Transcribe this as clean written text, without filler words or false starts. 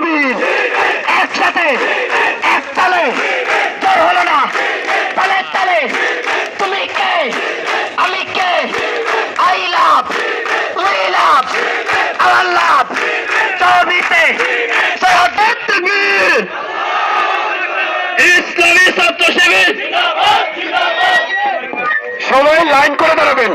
বীর একসাথে এক তালে জোর হলো না তালে তালে তুমি কে আমি কে I love we love our love চবিতে ইসলামী ছাত্র শিবির সবাই লাইন করে দাঁড়াবেন।